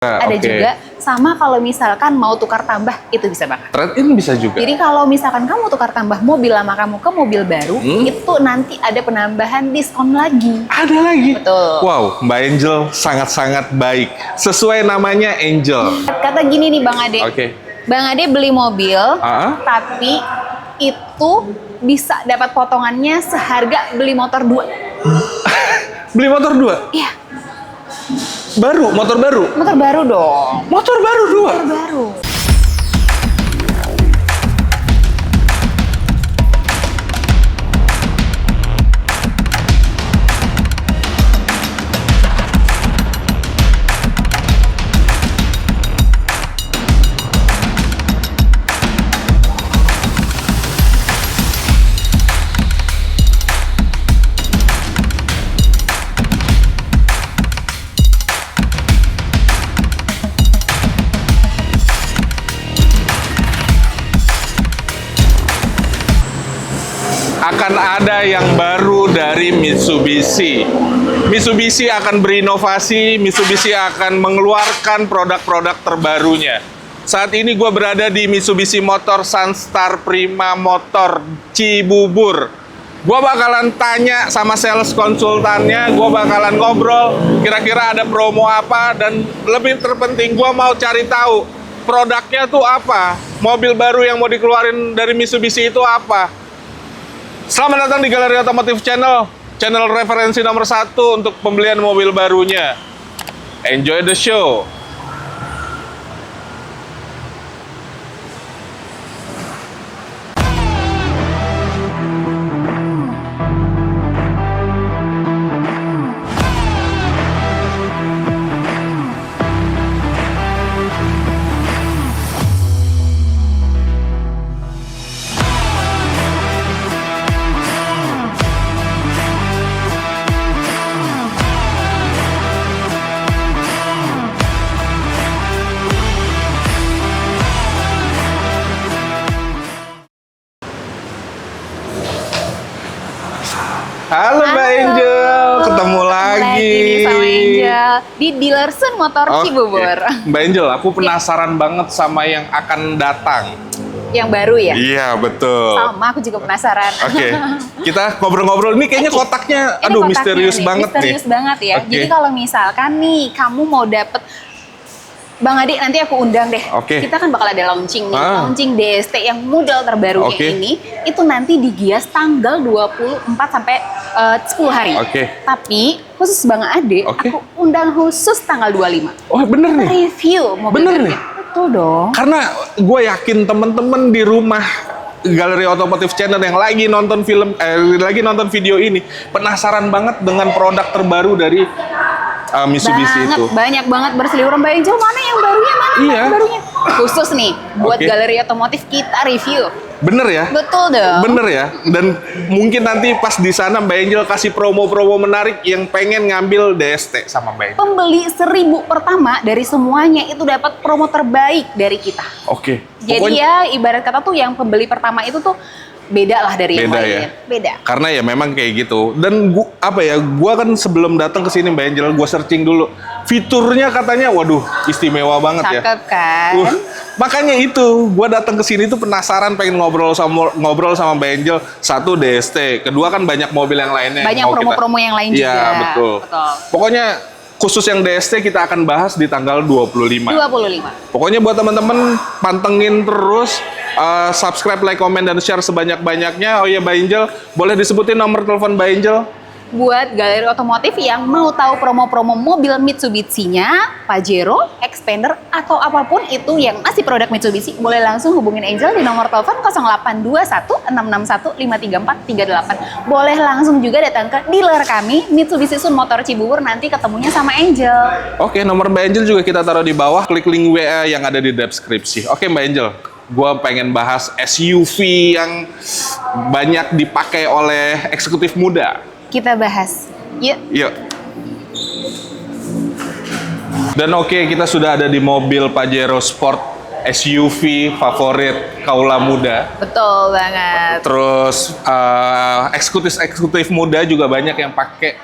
Ada juga, sama kalau misalkan mau tukar tambah, itu bisa banget. Trade-in bisa juga? Jadi kalau misalkan kamu tukar tambah mobil lama kamu ke mobil baru, itu nanti ada penambahan diskon lagi. Ada lagi? Betul. Wow, Mbak Angel sangat-sangat baik. Sesuai namanya Angel. Kata gini nih Bang Ade. Oke. Bang Ade beli mobil, tapi itu bisa dapat potongannya seharga beli motor 2. Beli motor 2? Iya. Baru? Motor baru? Motor baru dong. Motor baru 2? Motor baru. Akan ada yang baru dari Mitsubishi. Mitsubishi akan berinovasi, Mitsubishi akan mengeluarkan produk-produk terbarunya. Saat ini gue berada di Mitsubishi Motor Sunstar Prima Motor Cibubur. Gue bakalan tanya sama sales konsultannya, gue bakalan ngobrol kira-kira ada promo apa, dan lebih terpenting gue mau cari tahu produknya tuh apa, mobil baru yang mau dikeluarin dari Mitsubishi itu apa. Selamat datang di Galeri Otomotif Channel, channel referensi nomor 1 untuk pembelian mobil barunya. Enjoy the show. Halo Mbak Angel, ketemu lagi nih sama Angel di Dealersun Motor Cibubur. Mbak Angel, aku penasaran banget sama yang akan datang. Yang baru ya? Iya, betul. Sama, aku juga penasaran. Oke, kita ngobrol-ngobrol. Ini kayaknya kotaknya, aduh, misterius banget nih. Misterius banget ya. Jadi kalau misalkan nih, kamu mau dapet Bang Adi, nanti aku undang deh. Kita kan bakal ada launching nih. Launching DST yang model terbarunya ini. Itu nanti digias tanggal 24 sampai 10 hari. Tapi khusus Bang Ade, aku undang khusus tanggal 25. Oh bener nih? Review mobil. Bener nih? Betul dong. Karena gue yakin temen-temen di rumah Galeri Otomotif Channel yang lagi nonton lagi nonton video ini penasaran banget dengan produk terbaru dari Mitsubishi itu. Banyak banget berseliweran. Mbak Angel, mana yang barunya? Yang barunya? Khusus nih, buat Galeri Otomotif kita review. Bener ya? Betul dong. Bener ya? Dan mungkin nanti pas di sana Mbak Angel kasih promo-promo menarik yang pengen ngambil DST sama Mbak Angel. Pembeli 1000 pertama dari semuanya itu dapat promo terbaik dari kita. Jadi ya ibarat kata tuh yang pembeli pertama itu tuh beda lah dari yang lain. Beda. Karena ya memang kayak gitu. Dan gua kan sebelum datang ke sini Mbak Angel, gua searching dulu. Fiturnya katanya waduh, istimewa banget. Cakep kan? Makanya itu, gua datang ke sini tuh penasaran pengen ngobrol sama Mbak Angel. Satu DST, kedua kan banyak mobil yang lainnya. Banyak promo-promo yang lain juga. Iya, betul. Pokoknya khusus yang DST kita akan bahas di tanggal 25. Pokoknya buat teman-teman pantengin terus, subscribe, like, komen, dan share sebanyak-banyaknya. Oh iya Mbak Angel, boleh disebutin nomor telepon Mbak Angel? Buat Galeri Otomotif yang mau tahu promo-promo mobil Mitsubishi-nya, Pajero, Xpander, atau apapun itu yang masih produk Mitsubishi, boleh langsung hubungin Angel di nomor telepon 0821 661 53438. Boleh langsung juga datang ke dealer kami, Mitsubishi Sun Motor Cibubur, nanti ketemunya sama Angel. Nomor Mbak Angel juga kita taruh di bawah, klik link WA yang ada di deskripsi. Mbak Angel, gue pengen bahas SUV yang banyak dipakai oleh eksekutif muda. Kita bahas. Yuk. Dan kita sudah ada di mobil Pajero Sport SUV favorit kaula muda. Betul banget. Terus eksekutif muda juga banyak yang pakai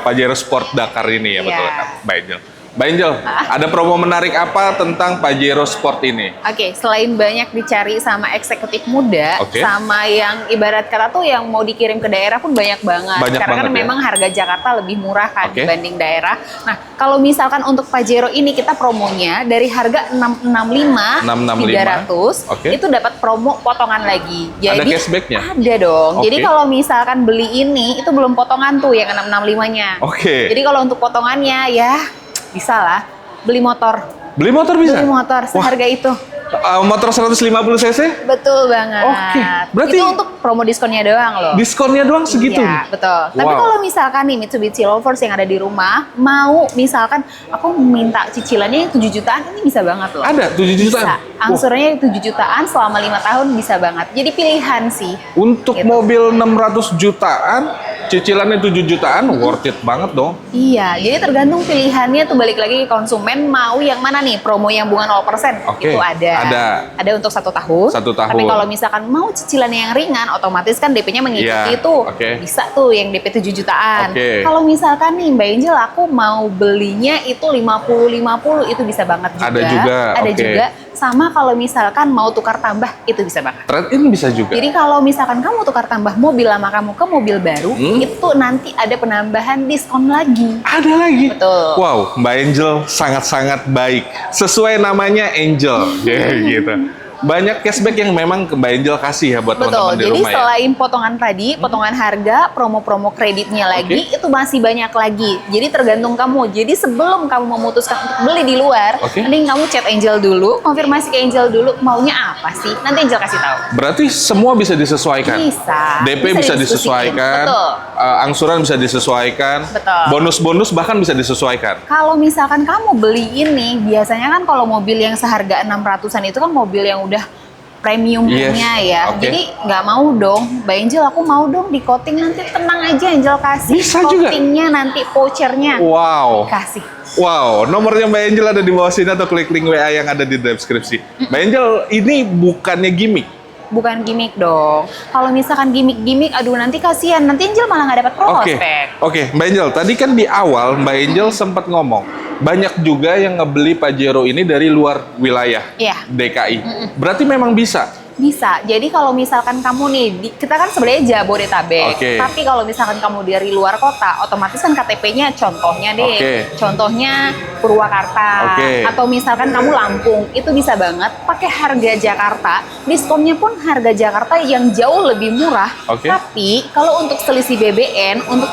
Pajero Sport Dakar ini ya, betul kan, Mbak Angel? Mbak Angel, ada promo menarik apa tentang Pajero Sport ini? Oke, selain banyak dicari sama eksekutif muda, sama yang ibarat kata tuh yang mau dikirim ke daerah pun banyak banget. Karena kan memang harga Jakarta lebih murah kan dibanding daerah. Nah, kalau misalkan untuk Pajero ini kita promonya dari harga 665.300 itu dapat promo potongan lagi. Jadi ada cashbacknya? Ada dong. Jadi kalau misalkan beli ini itu belum potongan tuh yang 665-nya. Jadi kalau untuk potongannya ya bisa lah, beli motor. Beli motor bisa? Beli motor, seharga itu. Motor 150 cc? Betul banget. Berarti itu untuk promo diskonnya doang loh. Diskonnya doang segitu? Iya, betul. Tapi kalau misalkan nih Mitsubishi Lovers yang ada di rumah, mau misalkan aku minta cicilannya 7 jutaan, ini bisa banget loh. Ada 7 jutaan? Bisa. Angsurannya 7 jutaan selama 5 tahun bisa banget. Jadi pilihan sih. Untuk mobil 600 jutaan, cicilannya 7 jutaan, worth it banget dong. Iya, jadi tergantung pilihannya tuh, balik lagi ke konsumen mau yang mana nih, promo yang bunga 0% itu ada. Ada untuk 1 tahun. Tapi kalau misalkan mau cicilan yang ringan, otomatis kan DP-nya mengikuti tuh. Bisa tuh yang DP 7 jutaan. Kalau misalkan nih Mbak Angel, aku mau belinya itu 50-50, itu bisa banget juga. Ada juga. Sama kalau misalkan mau tukar tambah, itu bisa banget. Trade-in bisa juga. Jadi kalau misalkan kamu tukar tambah mobil lama kamu ke mobil baru, itu nanti ada penambahan diskon lagi. Ada lagi? Betul. Wow, Mbak Angel sangat-sangat baik. Sesuai namanya Angel. Gitu. Banyak cashback yang memang Mbak Angel kasih ya buat teman-teman di rumah. Jadi selain potongan tadi, potongan harga, promo-promo kreditnya lagi, itu masih banyak lagi. Jadi tergantung kamu. Jadi sebelum kamu memutuskan untuk beli di luar, mending kamu chat Angel dulu, konfirmasi ke Angel dulu maunya apa sih. Nanti Angel kasih tahu. Berarti semua bisa disesuaikan? Bisa. DP bisa disesuaikan, angsuran bisa disesuaikan, bonus-bonus bahkan bisa disesuaikan. Kalau misalkan kamu beli ini, biasanya kan kalau mobil yang seharga 600-an itu kan mobil yang udah premiumnya ya. Jadi nggak mau dong, Mbak Angel aku mau dong di coating, nanti tenang aja Angel kasih. Bisa coatingnya nanti vouchernya. Wow. Kasih. Wow, nomornya Mbak Angel ada di bawah sini atau klik link WA yang ada di deskripsi. Mbak Angel, ini bukannya gimmick? Bukan gimmick dong. Kalau misalkan gimmick, aduh nanti kasihan, nanti Angel malah nggak dapat prospek. Oke, Mbak Angel, tadi kan di awal Mbak Angel sempat ngomong banyak juga yang ngebeli Pajero ini dari luar wilayah DKI. Berarti memang bisa? Bisa. Jadi kalau misalkan kamu nih, kita kan sebenarnya Jabodetabek. Tapi kalau misalkan kamu dari luar kota, otomatis kan KTP-nya contohnya deh. Contohnya Purwakarta. Atau misalkan kamu Lampung, itu bisa banget pakai harga Jakarta. Diskonnya pun harga Jakarta yang jauh lebih murah. Tapi kalau untuk selisih BBN, untuk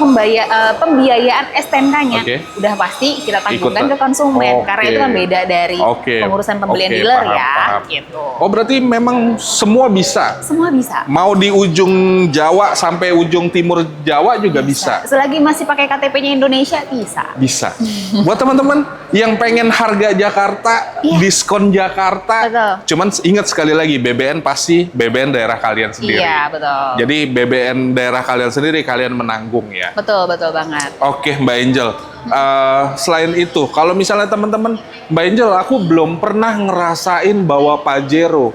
pembiayaan STNK-nya, udah pasti kita tanggungkan ke konsumen. Karena itu kan beda dari pengurusan pembelian dealer ya. Gitu. Oh, berarti memang semua bisa? Semua bisa. Mau di ujung Jawa sampai ujung timur Jawa juga bisa? Selagi masih pakai KTP-nya Indonesia, bisa. Bisa. Buat teman-teman yang pengen harga Jakarta, diskon Jakarta, cuman ingat sekali lagi, BBN pasti BBN daerah kalian sendiri. Iya, betul. Jadi BBN daerah kalian sendiri, kalian menanggung ya? Betul, betul banget. Oke, Mbak Angel. Selain itu, kalau misalnya teman-teman, Mbak Angel, aku belum pernah ngerasain bawa Pajero.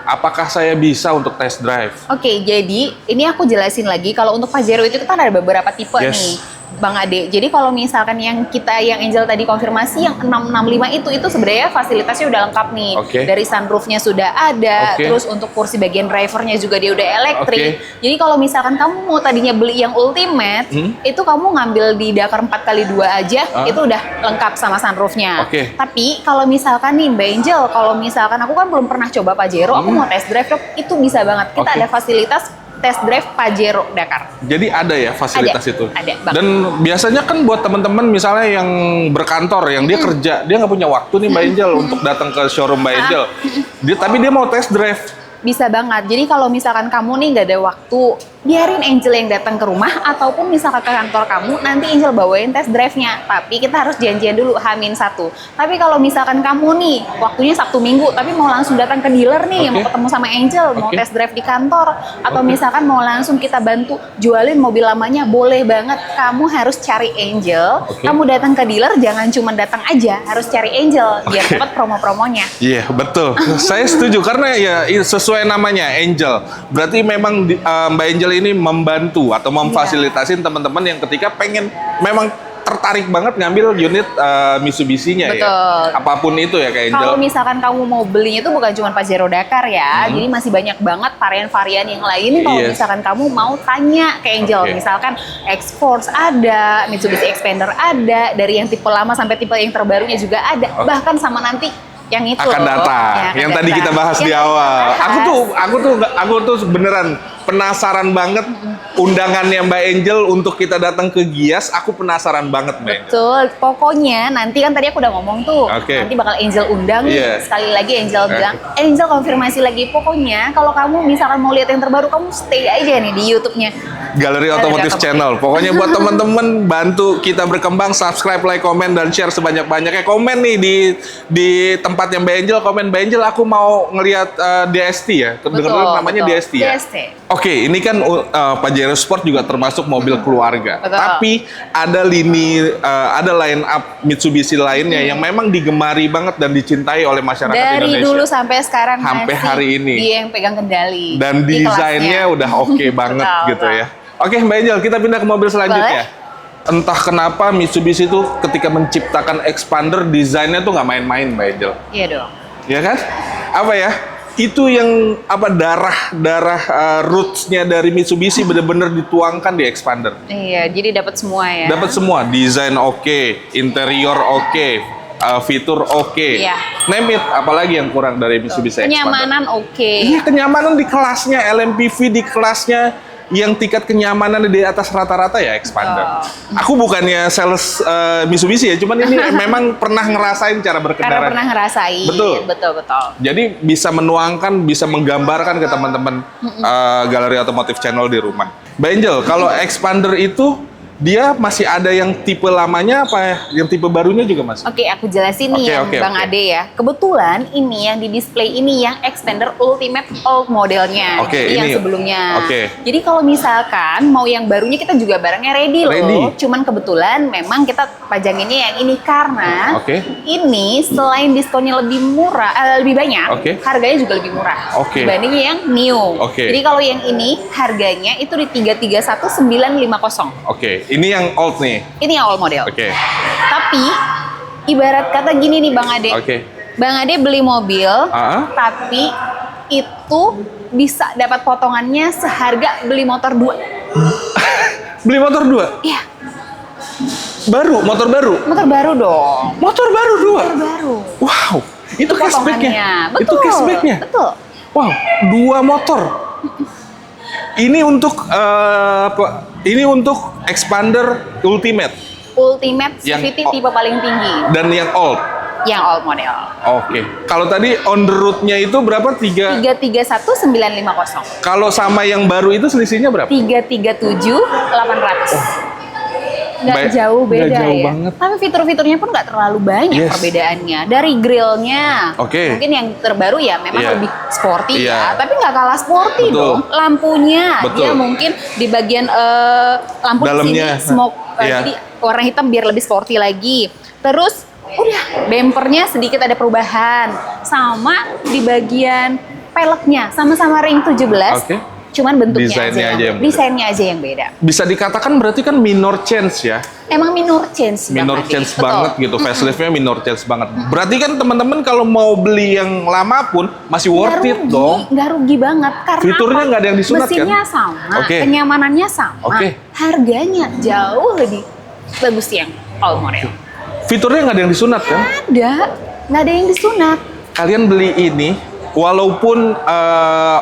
Apakah saya bisa untuk test drive? Jadi ini aku jelasin lagi. Kalau untuk Pajero itu kan ada beberapa tipe nih, Bang Ade. Jadi kalau misalkan yang Angel tadi konfirmasi yang 665 itu sebenarnya fasilitasnya udah lengkap nih. Dari sunroofnya sudah ada, terus untuk kursi bagian drivernya juga dia udah elektrik. Jadi kalau misalkan kamu mau tadinya beli yang ultimate, itu kamu ngambil di Dakar 4x2 aja, itu udah lengkap sama sunroofnya. Tapi kalau misalkan nih Mbak Angel, kalau misalkan aku kan belum pernah coba Pajero, aku mau test drive, itu bisa banget. Kita ada fasilitas test drive Pajero Dakar. Jadi ada ya fasilitas itu? Ada. Dan biasanya kan buat teman-teman misalnya yang berkantor, yang dia kerja, dia nggak punya waktu nih Mbak Angel untuk datang ke showroom Mbak Angel. Tapi dia mau test drive. Bisa banget. Jadi kalau misalkan kamu nih nggak ada waktu, biarin Angel yang datang ke rumah, ataupun misalkan ke kantor kamu, nanti Angel bawain test drive-nya. Tapi kita harus janjian dulu H-1. Tapi kalau misalkan kamu nih, waktunya Sabtu Minggu, tapi mau langsung datang ke dealer nih, mau ketemu sama Angel, mau test drive di kantor, atau misalkan mau langsung kita bantu jualin mobil lamanya, boleh banget. Kamu harus cari Angel, kamu datang ke dealer, jangan cuma datang aja, harus cari Angel, biar dapat promo-promonya. Iya, betul. Saya setuju, karena ya sesuai namanya, Angel. Berarti memang Mbak Angel ini membantu atau memfasilitasin teman-teman yang ketika pengen memang tertarik banget ngambil unit Mitsubishi-nya ya. Apapun itu ya Kak Angel. Kalau misalkan kamu mau belinya itu bukan cuma Pajero Dakar ya, jadi masih banyak banget varian-varian yang lain. Kalau misalkan kamu mau tanya ke Angel, misalkan X-Force ada, Mitsubishi Xpander ada, dari yang tipe lama sampai tipe yang terbarunya juga ada, bahkan sama nanti yang itu akan datang, yang tadi kita bahas di awal. Aku tuh beneran penasaran banget undangannya Mbak Angel untuk kita datang ke Gias. Aku penasaran banget, Mbak. Betul, pokoknya nanti kan tadi aku udah ngomong tuh, nanti bakal Angel undang. Sekali lagi Angel bilang, Angel konfirmasi lagi. Pokoknya kalau kamu misalkan mau lihat yang terbaru, kamu stay aja nih di YouTube-nya Galeri Otomotif Channel. Pokoknya buat teman-teman bantu kita berkembang, subscribe, like, komen, dan share sebanyak-banyaknya. Komen nih di tempatnya Mbak Angel, komen Mbak Angel, aku mau ngelihat DST ya. Dengar namanya DST ya. Oke, ini kan Pajero Sport juga termasuk mobil keluarga. Tapi ada ada line up Mitsubishi lainnya yang memang digemari banget dan dicintai oleh masyarakat Indonesia. Dari dulu sampai sekarang sampai hari ini. Dia yang pegang kendali. Dan desainnya udah oke banget gitu ya. Oke, Mbak Angel, kita pindah ke mobil selanjutnya. Entah kenapa Mitsubishi itu ketika menciptakan Xpander, desainnya tuh nggak main-main, Mbak Angel. Iya dong. Iya kan? Apa ya? Itu yang darah roots-nya dari Mitsubishi bener-bener dituangkan di Xpander. Iya, jadi dapat semua ya. Dapat semua, desain oke, interior oke, fitur oke. Name it, apalagi yang kurang dari Mitsubishi Xpander. Kenyamanan oke. Iya, kenyamanan di kelasnya, LMPV di kelasnya yang tingkat kenyamanan di atas rata-rata ya Xpander. Aku bukannya sales Mitsubishi ya, cuman ini memang pernah ngerasain cara berkendara. Karena pernah ngerasain. Betul. Jadi bisa menuangkan, bisa menggambarkan ke teman-teman Galeri Otomotif Channel di rumah. Mbak Angel, kalau Xpander itu dia masih ada yang tipe lamanya apa yang tipe barunya juga masih? Oke, aku jelasin nih Bang Ade ya. Kebetulan ini yang di display ini yang Xpander Ultimate Old modelnya. Jadi yang sebelumnya. Jadi kalau misalkan mau yang barunya kita juga barangnya ready loh. Cuman kebetulan memang kita pajanginnya yang ini karena ini selain diskonnya lebih murah, lebih banyak, harganya juga lebih murah dibanding yang new. Jadi kalau yang ini harganya itu di 331.950. Ini yang old nih. Ini yang old model. Tapi ibarat kata gini nih Bang Ade. Bang Ade beli mobil, tapi itu bisa dapat potongannya seharga beli motor 2. Beli motor 2? Iya. Baru, motor baru? Motor baru dong. Motor baru 2? Motor baru. Wow, itu cashback-nya? Betul. Itu cashback-nya? Betul. Wow, 2 motor. Ini untuk Xpander Ultimate CVT tipe paling tinggi. Dan yang old? Yang old model. Kalau tadi on the road-nya itu berapa? 331.950. Kalau sama yang baru itu selisihnya berapa? 337.800. Nggak jauh beda banget. Tapi fitur-fiturnya pun nggak terlalu banyak perbedaannya. Dari grillnya, mungkin yang terbaru ya memang lebih sporty ya, tapi nggak kalah sporty dong. Lampunya, dia mungkin di bagian lampu di sini smoke, jadi warna hitam biar lebih sporty lagi. Terus udah bempernya sedikit ada perubahan, sama di bagian peleknya sama-sama ring 17. Cuman bentuknya desainnya aja yang beda. Bisa dikatakan berarti kan minor change ya? Emang minor change. Minor change banget gitu, faceliftnya minor change banget. Berarti kan teman-teman kalau mau beli yang lama pun masih worth it dong. Nggak rugi banget. Karena fiturnya nggak ada yang disunat kan? Mesinnya sama, kenyamanannya sama, harganya jauh lebih bagus yang old model. Fiturnya nggak ada yang disunat kan? Nggak ada yang disunat. Kalian beli ini walaupun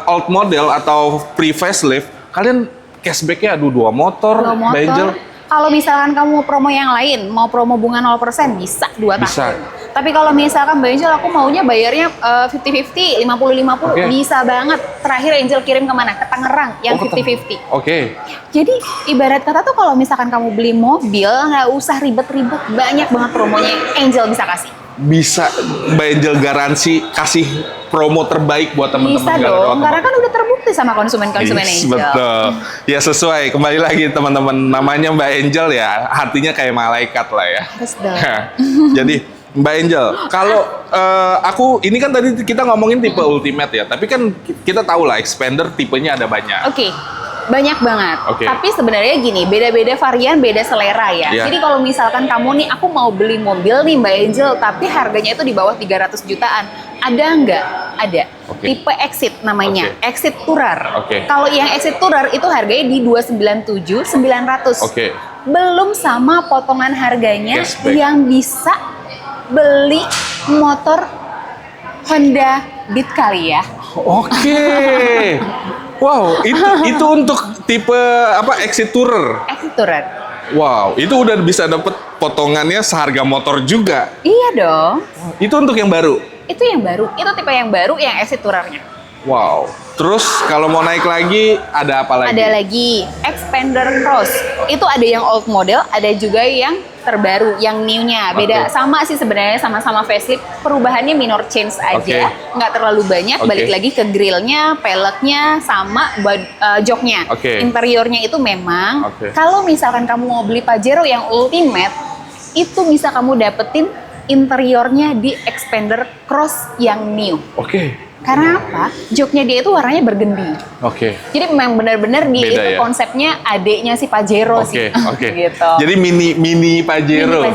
old model atau pre-facelift, kalian cashback-nya 2 motor, Mbak Angel. Kalau misalkan kamu mau promo yang lain, mau promo bunga 0%, bisa 2 tahun. Tapi kalau misalkan Mbak Angel, aku maunya bayarnya 50-50, 50-50, bisa banget. Terakhir Angel kirim kemana? Ke Tangerang, yang 50-50. Jadi ibarat kata tuh kalau misalkan kamu beli mobil, nggak usah ribet-ribet, banyak banget promonya yang Angel bisa kasih. Bisa Mbak Angel garansi kasih promo terbaik buat teman-teman. Bisa dong, karena kan udah terbukti sama konsumen-konsumen Angel. Betul. Ya sesuai, kembali lagi teman-teman, namanya Mbak Angel ya, hatinya kayak malaikat lah ya. Harus dong. Jadi Mbak Angel, kalau ini kan tadi kita ngomongin tipe Ultimate ya, tapi kan kita tahu lah Xpander tipenya ada banyak. Banyak banget. Tapi sebenarnya gini, beda-beda varian, beda selera ya. Jadi kalau misalkan kamu nih, aku mau beli mobil nih Mbak Angel, tapi harganya itu di bawah 300 jutaan. Ada nggak? Ada. Tipe Exit namanya, Exit Tourer. Kalau yang Exit Tourer itu harganya di 297, 900. Belum sama potongan harganya yang bisa beli motor Honda Beat kali ya. Wow, itu untuk tipe apa? Exit Tourer. Exit Tourer. Wow, itu udah bisa dapet potongannya seharga motor juga. Iya dong. Itu untuk yang baru. Itu yang baru. Itu tipe yang baru yang Exit Tourer-nya. Wow. Terus kalau mau naik lagi ada apa lagi? Ada lagi Expander Cross. Itu ada yang old model, ada juga yang terbaru, yang new-nya. Beda sama sih sebenarnya, sama-sama facelift. Perubahannya minor change aja, nggak terlalu banyak. Balik lagi ke grillnya, peleknya, sama joknya. Interiornya itu memang kalau misalkan kamu mau beli Pajero yang Ultimate, itu bisa kamu dapetin interiornya di Expander Cross yang new. Karena apa? Joknya dia itu warnanya bergendi. Jadi memang benar-benar dia itu konsepnya adeknya si Pajero sih. Gitu. Jadi mini Pajero.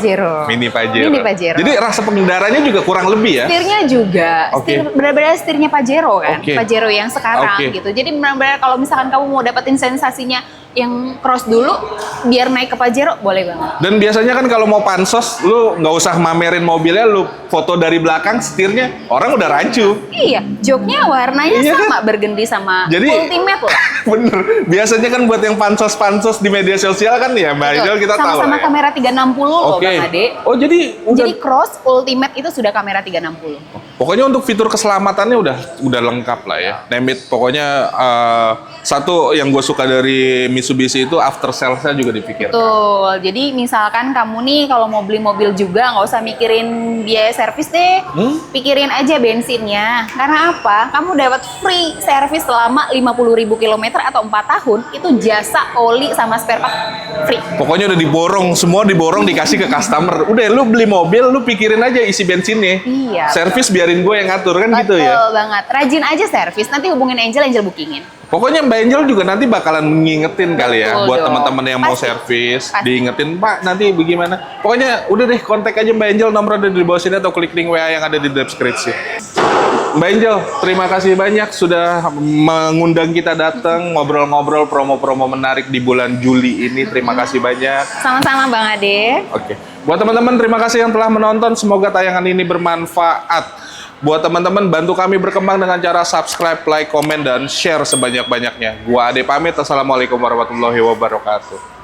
Mini Pajero. Jadi rasa pengendaranya juga kurang lebih ya? Setirnya juga. Benar-benar setirnya Pajero kan. Pajero yang sekarang gitu. Jadi benar-benar kalau misalkan kamu mau dapetin sensasinya yang cross dulu, biar naik ke Pajero, boleh banget. Dan biasanya kan kalau mau pansos, lu nggak usah mamerin mobilnya, lu foto dari belakang setirnya, orang udah rancu. Iya, joknya warnanya sama, bergendi sama Ultimate lah. Bener, biasanya kan buat yang pansos-pansos di media sosial kan ya, Mbak Angel kita tahu. Sama-sama kamera 360 loh Bang Ade. Oh jadi Cross Ultimate itu sudah kamera 360. Pokoknya untuk fitur keselamatannya udah lengkap lah ya. Name it, pokoknya satu yang gue suka dari Mitsubishi itu after sales-nya juga dipikirkan. Betul. Jadi misalkan kamu nih kalau mau beli mobil juga nggak usah mikirin biaya servis deh. Pikirin aja bensinnya. Karena apa? Kamu dapat free servis selama 50.000 km atau 4 tahun. Itu jasa oli sama spare part free. Pokoknya udah diborong, semua diborong dikasih ke customer. Udah lu beli mobil, lu pikirin aja isi bensinnya. Iya. Servis biarin gue yang ngatur kan. Betul, gitu ya. Betul banget. Rajin aja servis. Nanti hubungin Angel bookingin. Pokoknya Mbak Angel juga nanti bakalan ngingetin kali ya buat teman-teman yang mau servis, diingetin Pak nanti bagaimana. Pokoknya udah deh, kontak aja Mbak Angel, nomor ada di bawah sini atau klik link WA yang ada di deskripsi. Mbak Angel, terima kasih banyak sudah mengundang kita datang ngobrol-ngobrol promo-promo menarik di bulan Juli ini. Terima kasih banyak. Sama-sama Bang Ade. Buat teman-teman terima kasih yang telah menonton. Semoga tayangan ini bermanfaat. Buat teman-teman, bantu kami berkembang dengan cara subscribe, like, komen, dan share sebanyak-banyaknya. Gua Ade pamit. Assalamualaikum warahmatullahi wabarakatuh.